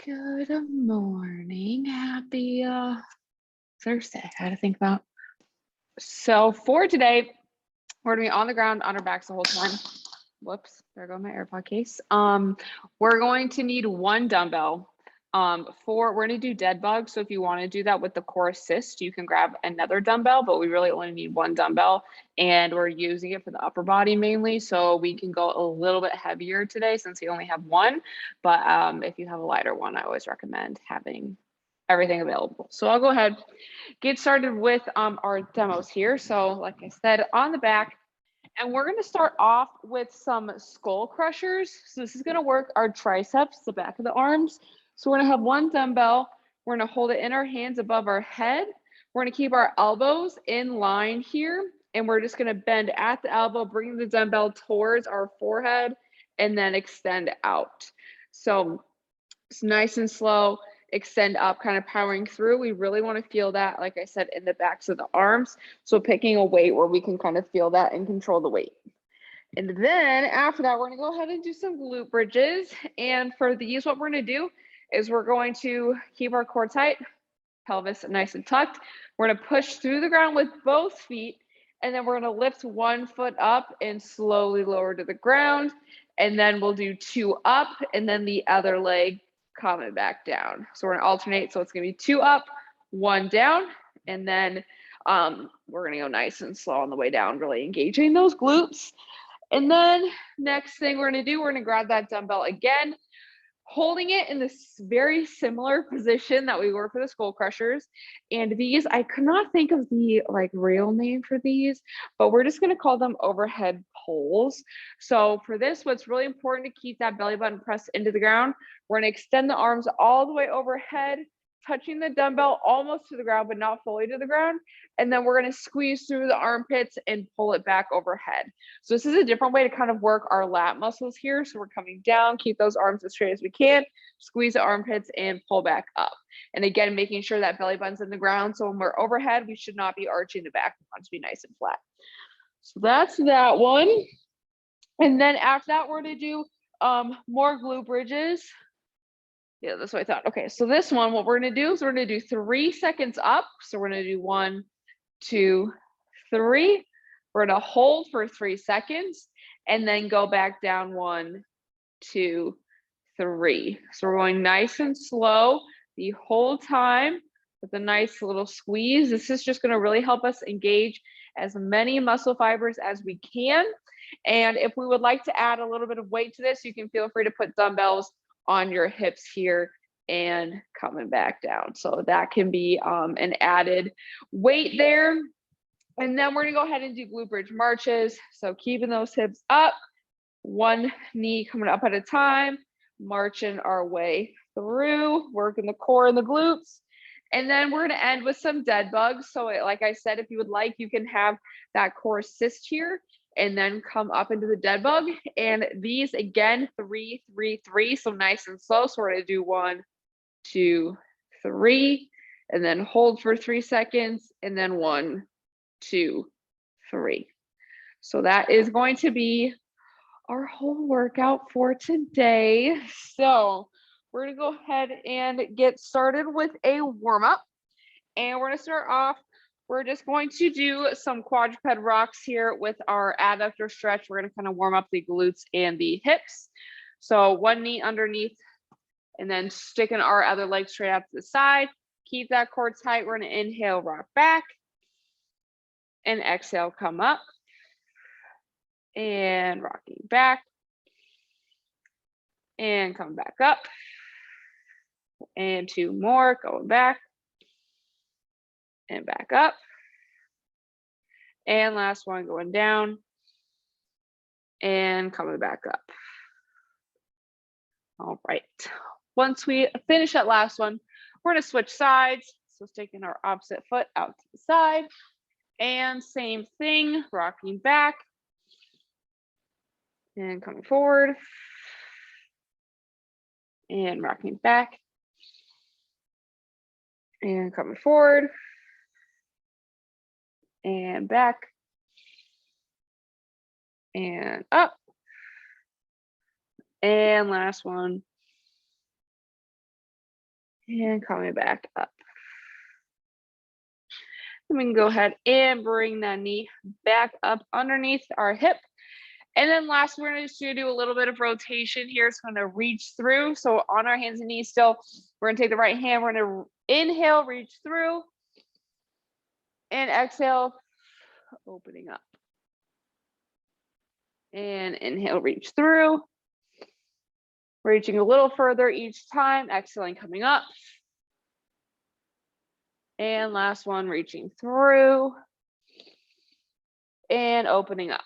Good morning. Happy Thursday. I had to think about. So for today, we're gonna be on the ground on our backs the whole time. Whoops, there go my AirPod case. We're going to need one dumbbell. We're gonna do dead bug. So if you want to do that with the core assist, you can grab another dumbbell, but we really only need one dumbbell, and we're using it for the upper body mainly. So we can go a little bit heavier today since we only have one. But if you have a lighter one, I always recommend having everything available. So I'll go ahead, get started with our demos here. So like I said, on the back, and we're going to start off with some skull crushers. So this is going to work our triceps, the back of the arms. So we're going to have one dumbbell. We're going to hold it in our hands above our head. We're going to keep our elbows in line here. And we're just going to bend at the elbow, bring the dumbbell towards our forehead, and then extend out. So it's nice and slow. Extend up, kind of powering through. We really want to feel that, like I said, in the backs of the arms. So picking a weight where we can kind of feel that and control the weight. And then after that, we're going to go ahead and do some glute bridges. And for these, what we're going to do is we're going to keep our core tight, pelvis nice and tucked. We're going to push through the ground with both feet. And then we're going to lift one foot up and slowly lower to the ground. And then we'll do two up and then the other leg coming back down. So we're gonna alternate. So it's gonna be two up, one down, and then we're gonna go nice and slow on the way down, really engaging those glutes. And then next thing we're gonna do, we're gonna grab that dumbbell again, holding it in this very similar position that we were for the skull crushers. And these, I could not think of the real name for these, but we're just going to call them overhead poles. So for this, what's really important to keep that belly button pressed into the ground. We're going to extend the arms all the way overhead, touching the dumbbell almost to the ground, but not fully to the ground. And then we're going to squeeze through the armpits and pull it back overhead. So this is a different way to kind of work our lat muscles here. So we're coming down, keep those arms as straight as we can, squeeze the armpits and pull back up. And again, making sure that belly button's in the ground. So when we're overhead, we should not be arching the back. We want to be nice and flat. So that's that one. And then after that, we're going to do more glute bridges. Yeah, that's what I thought. Okay, so this one, what we're going to do is we're going to do 3 seconds up. So we're going to do 1, 2, 3. We're going to hold for 3 seconds and then go back down 1, 2, 3. So we're going nice and slow the whole time with a nice little squeeze. This is just going to really help us engage as many muscle fibers as we can. And if we would like to add a little bit of weight to this, you can feel free to put dumbbells on your hips here and coming back down. So that can be an added weight there. And then we're gonna go ahead and do glute bridge marches. So keeping those hips up, one knee coming up at a time, marching our way through, working the core and the glutes. And then we're gonna end with some dead bugs. So like I said, if you would like, you can have that core assist here and then come up into the dead bug. And these again, 3, 3, 3. So nice and slow. So we're gonna do 1, 2, 3, and then hold for 3 seconds, and then 1, 2, 3. So that is going to be our whole workout for today. So we're gonna go ahead and get started with a warm-up. And we're gonna start off, we're just going to do some quadruped rocks here with our adductor stretch. We're gonna kind of warm up the glutes and the hips. So one knee underneath and then sticking our other leg straight out to the side. Keep that core tight. We're gonna inhale, rock back, and exhale, come up, and rocking back, and come back up, and 2 more, going back, and back up, and last one, going down, and coming back up. All right, once we finish that last one, we're gonna switch sides. So sticking our opposite foot out to the side, and same thing, rocking back, and coming forward, and rocking back, and coming forward, and back, and up, and last one, And coming back up. And we can go ahead and bring that knee back up underneath our hip. And then last, we're just gonna do a little bit of rotation here. It's gonna reach through. So on our hands and knees still, we're gonna take the right hand, we're gonna inhale, reach through, and exhale, opening up. And inhale, reach through. Reaching a little further each time, exhaling, coming up. And last one, reaching through and opening up.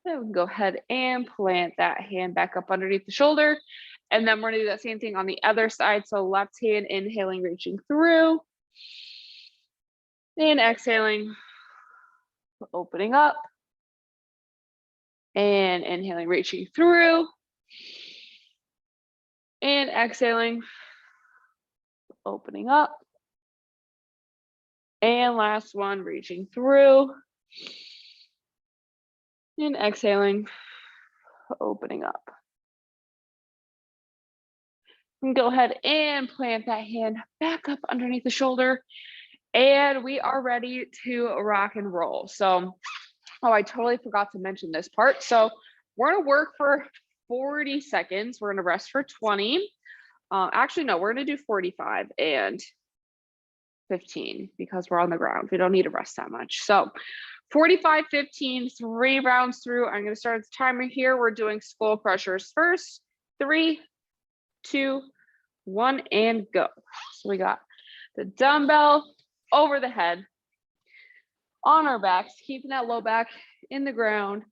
Then we can go ahead and plant that hand back up underneath the shoulder. And then we're gonna do that same thing on the other side. So left hand inhaling, reaching through. And exhaling, opening up. And inhaling, reaching through. And exhaling, opening up. And last one, reaching through. And exhaling, opening up. We can go ahead and plant that hand back up underneath the shoulder. And we are ready to rock and roll. So, oh, I totally forgot to mention this part. So we're gonna work for 40 seconds. We're gonna rest for 20. Actually, no, we're gonna do 45 and 15 because we're on the ground. We don't need to rest that much. So 45, 15, 3 rounds through. I'm gonna start the timer here. We're doing skull crushers first. 3, 2, 1, and go. So we got the dumbbell over the head, on our backs, keeping that low back in the ground,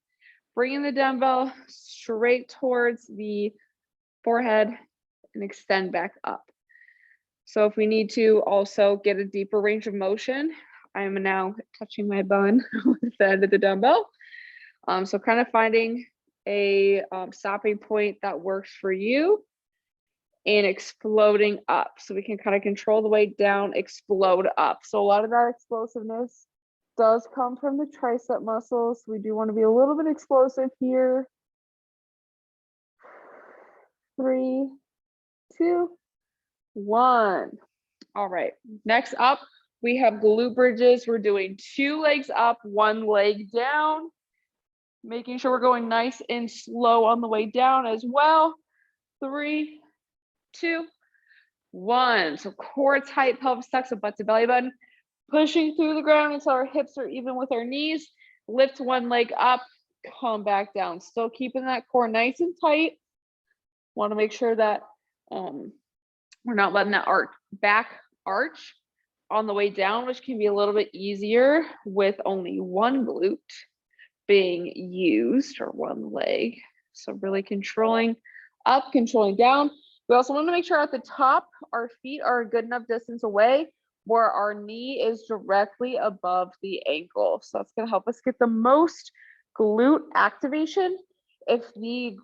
bringing the dumbbell straight towards the forehead and extend back up. So if we need to also get a deeper range of motion, I am now touching my bun with the end of the dumbbell. So kind of finding a stopping point that works for you and exploding up. So we can kind of control the weight down, explode up. So a lot of that explosiveness does come from the tricep muscles. We do want to be a little bit explosive here. 3, 2, 1. All right, next up, we have glute bridges. We're doing 2 legs up, 1 leg down, making sure we're going nice and slow on the way down as well. 3, 2, 1. So core tight, pelvis tuck, so butt to belly button. Pushing through the ground until our hips are even with our knees. Lift 1 leg up, come back down. Still keeping that core nice and tight. Want to make sure that we're not letting that back arch on the way down, which can be a little bit easier with only 1 glute being used or 1 leg. So really controlling up, controlling down. We also want to make sure at the top, our feet are a good enough distance away where our knee is directly above the ankle. So that's going to help us get the most glute activation. If the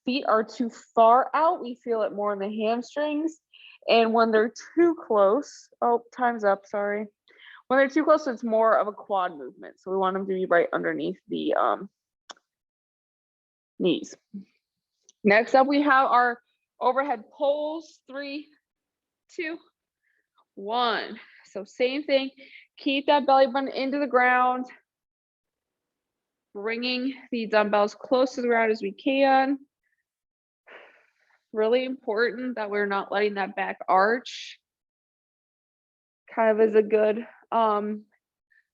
feet are too far out, we feel it more in the hamstrings. And when they're too close, oh, time's up, sorry. When they're too close, it's more of a quad movement. So we want them to be right underneath the knees. Next up, we have our overhead pulls. 3, 2, 1. So same thing, keep that belly button into the ground, bringing the dumbbells close to the ground as we can. Really important that we're not letting that back arch. Kind of is a good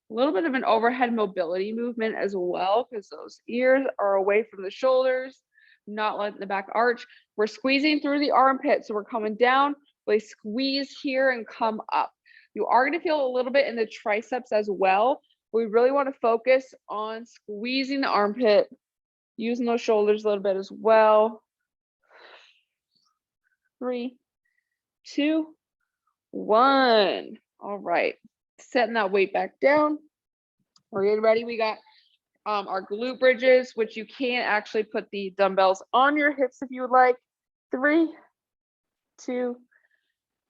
little bit of an overhead mobility movement as well, because those ears are away from the shoulders, not letting the back arch. We're squeezing through the armpit, so we're coming down, we squeeze here and come up. You are going to feel a little bit in the triceps as well. We really want to focus on squeezing the armpit, using those shoulders a little bit as well. 3, 2, 1. All right, setting that weight back down. We're getting ready. We got our glute bridges, which you can actually put the dumbbells on your hips if you would like. 3, 2,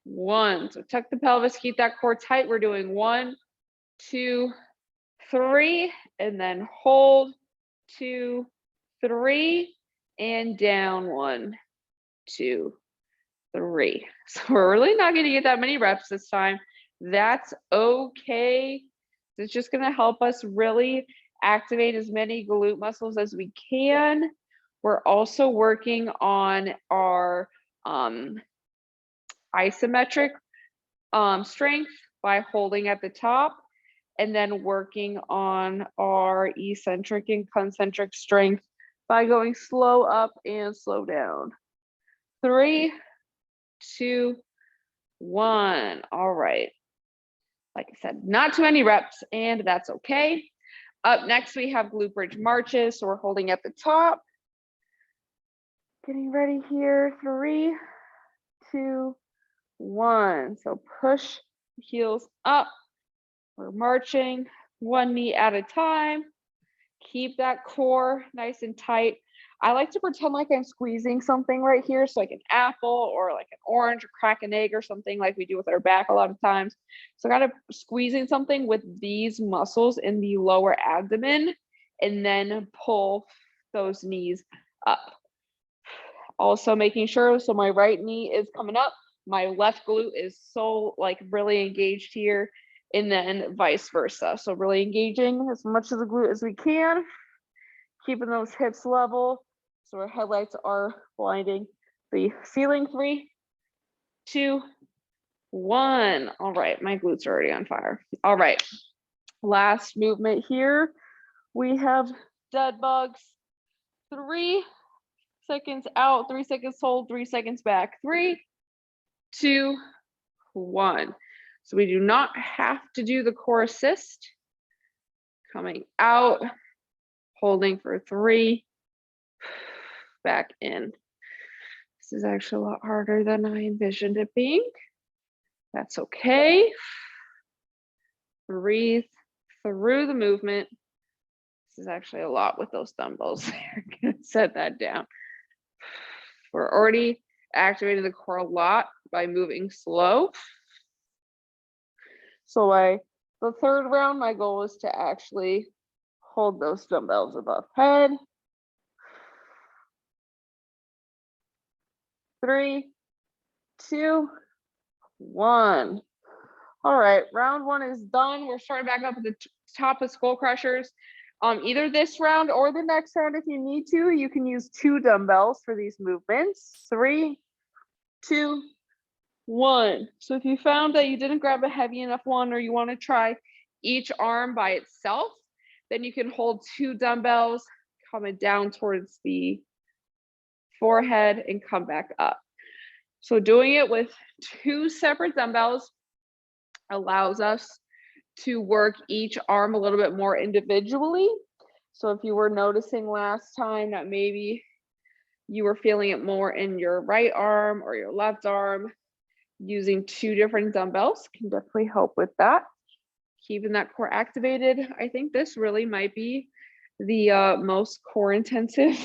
1. So tuck the pelvis, keep that core tight. We're doing 1, 2, 3, and then hold. 2, 3, and down. 1, 2, 3. So we're really not going to get that many reps this time. That's okay. It's just going to help us really activate as many glute muscles as we can. We're also working on our isometric strength by holding at the top, and then working on our eccentric and concentric strength by going slow up and slow down. 3, 2, 1. All right. Like I said, not too many reps, and that's okay. Up next, we have glute bridge marches. So we're holding at the top. Getting ready here. 3, 2, 1. So push heels up. We're marching 1 knee at a time. Keep that core nice and tight. I like to pretend like I'm squeezing something right here. So like an apple or like an orange or crack an egg or something like we do with our back a lot of times. So kind of squeezing something with these muscles in the lower abdomen, and then pull those knees up. Also making sure, so my right knee is coming up, my left glute is so like really engaged here, and then vice versa. So really engaging as much of the glute as we can, keeping those hips level so our headlights are blinding the ceiling. 3, 2, 1. All right, my glutes are already on fire. All right, last movement here. We have dead bugs. 3 seconds out, 3 seconds hold, 3 seconds back. 3, 2, 1. So we do not have to do the core assist. Coming out, holding for 3, back in. This is actually a lot harder than I envisioned it being. That's okay. Breathe through the movement. This is actually a lot with those dumbbells. You're gonna set that down. We're already activating the core a lot by moving slow. So the third round, my goal is to actually hold those dumbbells above head. 3, 2, 1. All right, round 1 is done. We're starting back up at the top of skull crushers. Either this round or the next round, if you need to, you can use 2 dumbbells for these movements. 3, 2, 1. So if you found that you didn't grab a heavy enough one, or you want to try each arm by itself, then you can hold 2 dumbbells coming down towards the forehead and come back up. So doing it with 2 separate dumbbells allows us to work each arm a little bit more individually. So if you were noticing last time that maybe you were feeling it more in your right arm or your left arm, using 2 different dumbbells can definitely help with that. Keeping that core activated. I think this really might be the most core intensive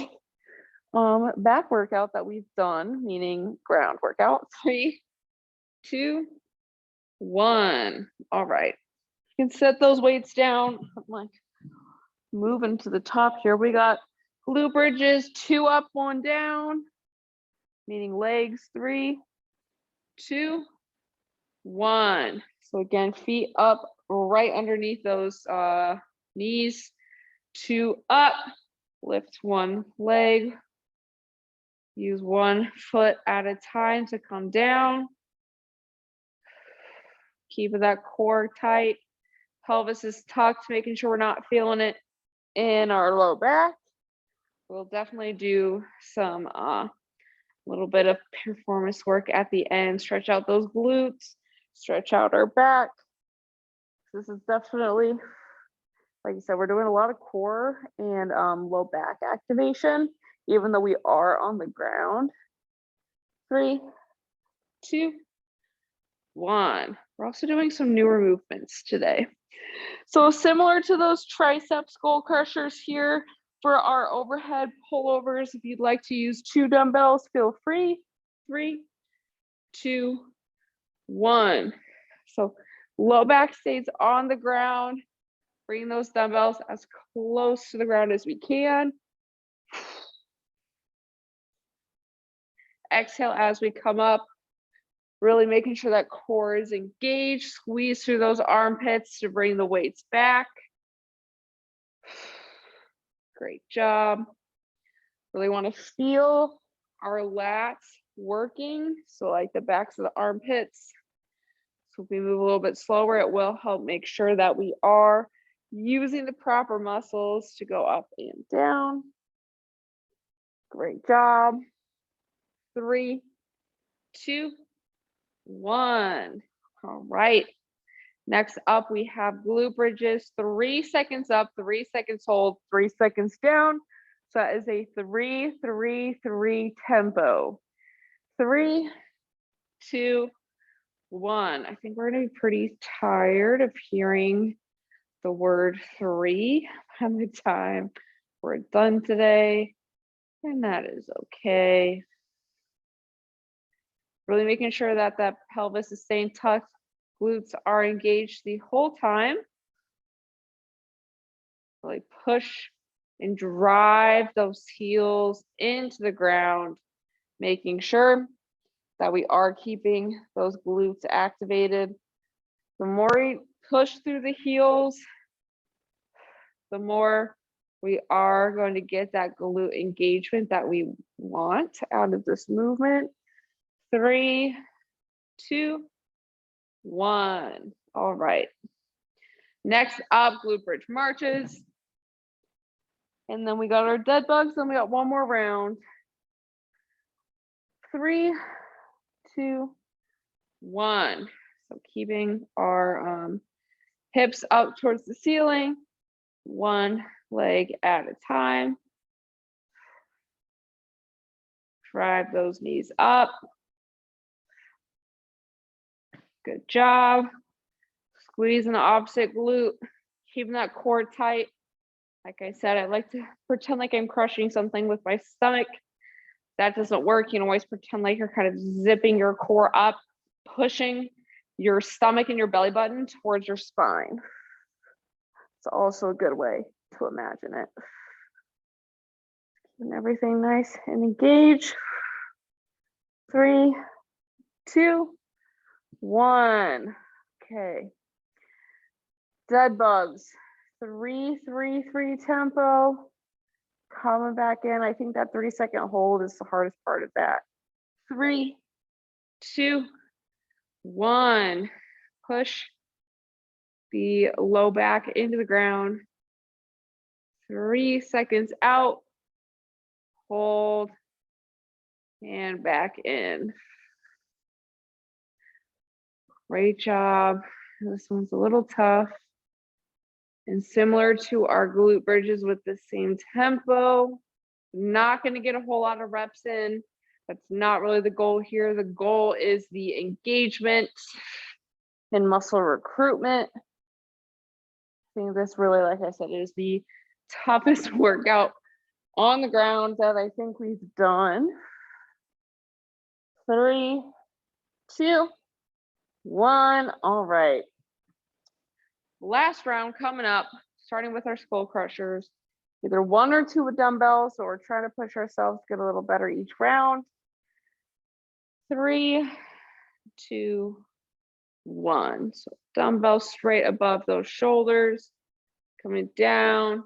back workout that we've done, meaning ground workout. 3, 2, 1. All right. You can set those weights down. I'm like moving to the top here. We got glute bridges, 2 up, 1 down, meaning legs. 3, 2, 1. So again, feet up right underneath those knees. 2 up, lift 1 leg. Use 1 foot at a time to come down. Keep that core tight. Pelvis is tucked, making sure we're not feeling it in our low back. We'll definitely do some little bit of performance work at the end. Stretch out those glutes, stretch out our back. This is definitely, like I said, we're doing a lot of core and low back activation, even though we are on the ground. 3, 2, 1. We're also doing some newer movements today. So similar to those tricep skull crushers here, for our overhead pullovers, if you'd like to use 2 dumbbells, feel free. 3, 2, 1. So low back stays on the ground. Bring those dumbbells as close to the ground as we can. Exhale as we come up. Really making sure that core is engaged. Squeeze through those armpits to bring the weights back. Great job. Really want to feel our lats working. So like the backs of the armpits. So if we move a little bit slower, it will help make sure that we are using the proper muscles to go up and down. Great job. 3, 2, 1. All right. Next up, we have glute bridges. 3 seconds up, 3 seconds hold, 3 seconds down. So that is a 3, 3, 3 tempo. 3, 2, 1. I think we're going to be pretty tired of hearing the word 3 by the time we're done today. And that is okay. Really making sure that that pelvis is staying tucked. Glutes are engaged the whole time. Really push and drive those heels into the ground, making sure that we are keeping those glutes activated. The more we push through the heels, the more we are going to get that glute engagement that we want out of this movement. 3, 2, 1. All right. Next up, glute bridge marches. And then we got our dead bugs, and we got one more round. 3, 2, 1. So keeping our hips up towards the ceiling, one leg at a time. Drive those knees up. Good job. Squeezing the opposite glute, keeping that core tight. Like I said, I like to pretend like I'm crushing something with my stomach. That doesn't work. You can always pretend like you're kind of zipping your core up, pushing your stomach and your belly button towards your spine. It's also a good way to imagine it. Keeping everything nice and engaged. 3, 2, 1. Okay. Dead bugs. 3, 3, 3 tempo. Coming back in. I think that 30-second hold is the hardest part of that. 3, 2, 1. Push the low back into the ground. 3 seconds out. Hold. And back in. Great job. This one's a little tough. And similar to our glute bridges with the same tempo, not going to get a whole lot of reps in. That's not really the goal here. The goal is the engagement and muscle recruitment. I think this really, like I said, is the toughest workout on the ground that I think we've done. 3, 2, 1. All right. Last round coming up, starting with our skull crushers. Either 1 or 2 with dumbbells, so we're trying to push ourselves, get a little better each round. 3, 2, 1. So dumbbells straight above those shoulders, coming down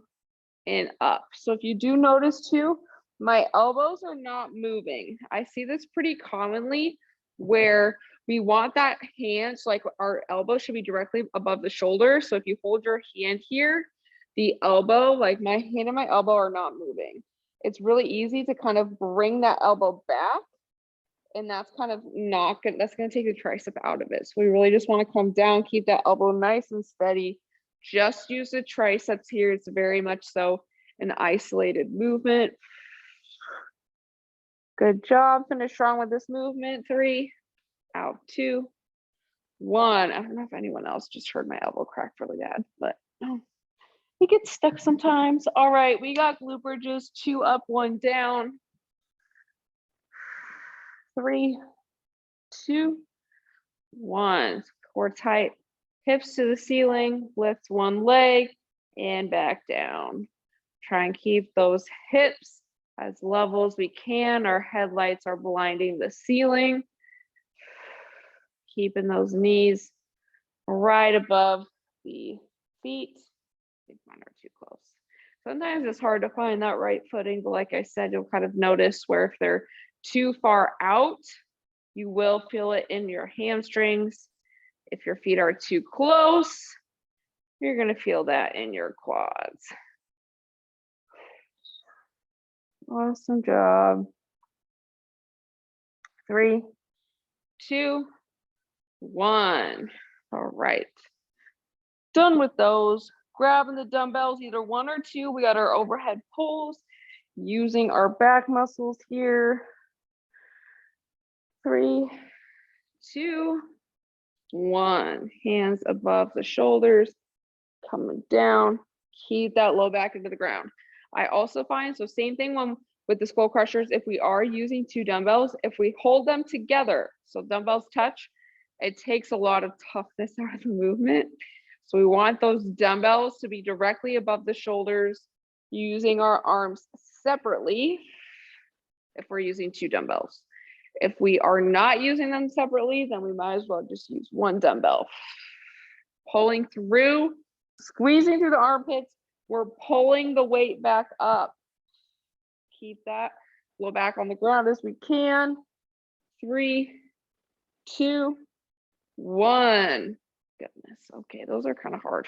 and up. So if you do notice too, my elbows are not moving. I see this pretty commonly where we want that hand, so like our elbow should be directly above the shoulder. So if you hold your hand here, the elbow, like my hand and my elbow are not moving. It's really easy to kind of bring that elbow back, and that's kind of not good. That's going to take the tricep out of it. So we really just want to come down, keep that elbow nice and steady. Just use the triceps here. It's very much so an isolated movement. Good job. Finish strong with this movement. 3, out, 2, 1. I don't know if anyone else just heard my elbow crack really bad, but it gets stuck sometimes. All right, we got glute bridges, 2 up, 1 down. 3, 2, 1. Core tight, hips to the ceiling, lift one leg and back down. Try and keep those hips as level as we can. Our headlights are blinding the ceiling. keeping those knees right above the feet. I think mine are too close. Sometimes it's hard to find that right footing, but like I said, you'll kind of notice where if they're too far out, you will feel it in your hamstrings. If your feet are too close, you're going to feel that in your quads. Awesome job. 3, 2, 1. All right. Done with those. Grabbing the dumbbells, either 1 or 2. We got our overhead pulls, using our back muscles here. 3, 2, 1. Hands above the shoulders, coming down. Keep that low back into the ground. I also find, so same thing with the skull crushers, if we are using 2 dumbbells, if we hold them together, so dumbbells touch, it takes a lot of toughness out of the movement. So we want those dumbbells to be directly above the shoulders, using our arms separately if we're using 2 dumbbells. If we are not using them separately, then we might as well just use 1 dumbbell. Pulling through, squeezing through the armpits, we're pulling the weight back up. Keep that low back on the ground as we can. 3, 2, 1. Goodness. Okay, those are kind of hard.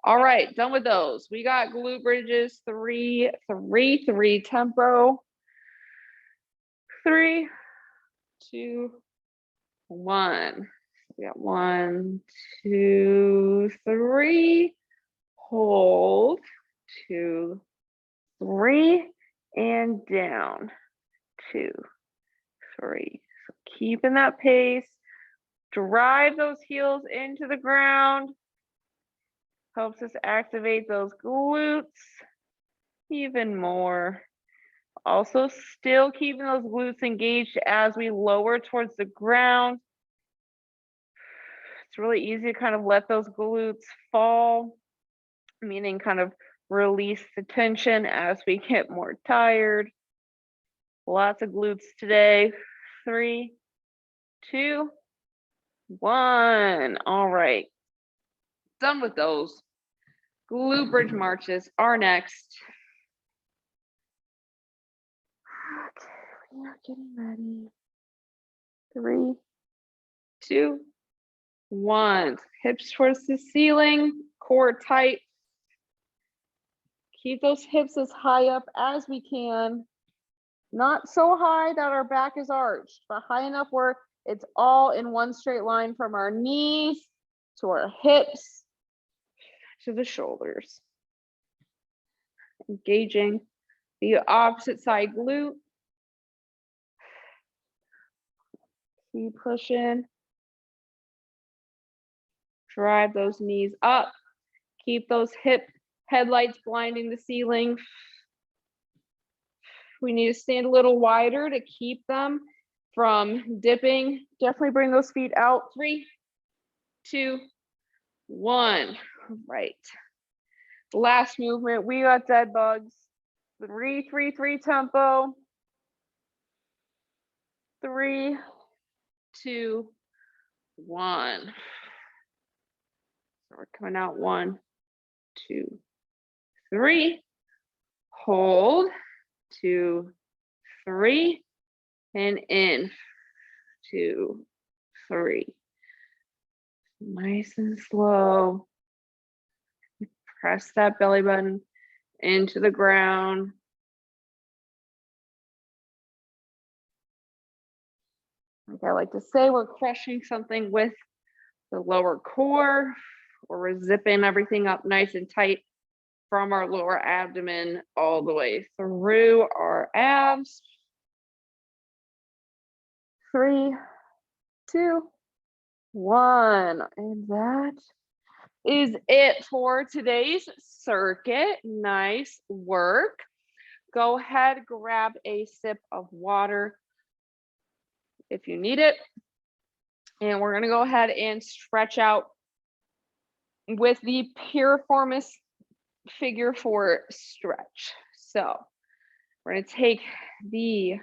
All right, done with those. We got glute bridges, 3, 3, 3 tempo. 3, 2, 1. We got 1, 2, 3. Hold. 2, 3, and down. 2, 3. So keeping that pace. Drive those heels into the ground. Helps us activate those glutes even more. Also still keeping those glutes engaged as we lower towards the ground. It's really easy to kind of let those glutes fall, meaning kind of release the tension as we get more tired. Lots of glutes today. 3, 2, 1. All right. Done with those. Glute bridge marches are next. Okay, we are getting ready. 3, 2, 1. Hips towards the ceiling, core tight. Keep those hips as high up as we can. Not so high that our back is arched, but high enough where it's all in one straight line from our knees to our hips to the shoulders. Engaging the opposite side glute. Keep pushing. Drive those knees up. Keep those hip headlights blinding the ceiling. We need to stand a little wider to keep them from dipping. Definitely bring those feet out. 3, 2, 1. Right. Last movement, we got dead bugs. 3, 3, 3 tempo. 3, 2, 1. So we're coming out 1, 2, 3. Hold. 2, 3. And in. 2, 3. Nice and slow. Press that belly button into the ground. Like I like to say, we're crushing something with the lower core, or we're zipping everything up nice and tight from our lower abdomen all the way through our abs. 3, 2, 1. And that is it for today's circuit. Nice work. Go ahead, grab a sip of water if you need it. And we're going to go ahead and stretch out with the piriformis figure 4 stretch. So we're going to take the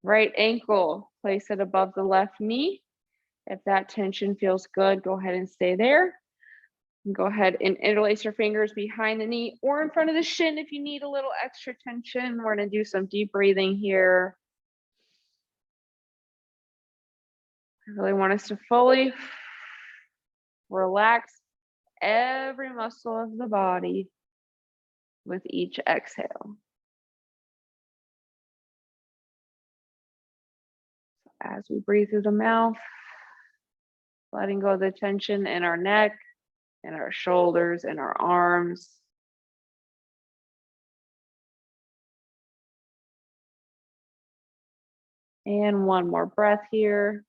right ankle, place it above the left knee, If that tension feels good, go ahead and stay there. And go ahead and interlace your fingers behind the knee or in front of the shin if you need a little extra tension. We're going to do some deep breathing here. I really want us to fully relax every muscle of the body with each exhale. As we breathe through the mouth, letting go of the tension in our neck, in our shoulders, in our arms. And one more breath here.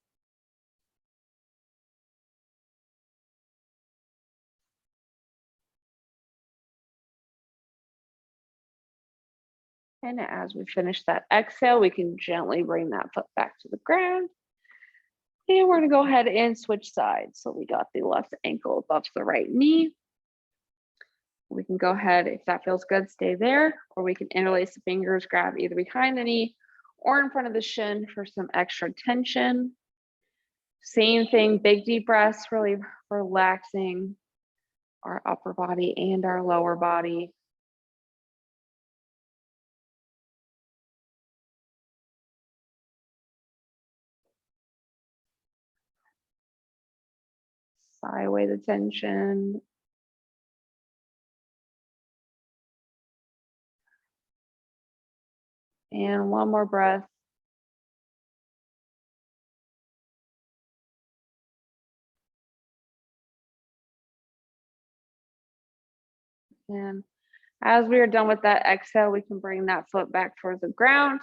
And as we finish that exhale, we can gently bring that foot back to the ground. And we're going to go ahead and switch sides. So we got the left ankle above the right knee. We can go ahead, if that feels good, stay there, or we can interlace the fingers, grab either behind the knee or in front of the shin for some extra tension. Same thing, big deep breaths, really relaxing our upper body and our lower body. Sigh away the tension. And one more breath. And as we are done with that exhale, we can bring that foot back towards the ground.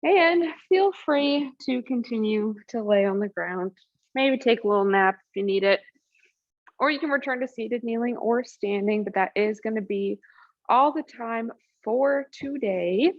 And feel free to continue to lay on the ground. Maybe take a little nap if you need it. Or you can return to seated, kneeling, or standing, but that is going to be all the time for today.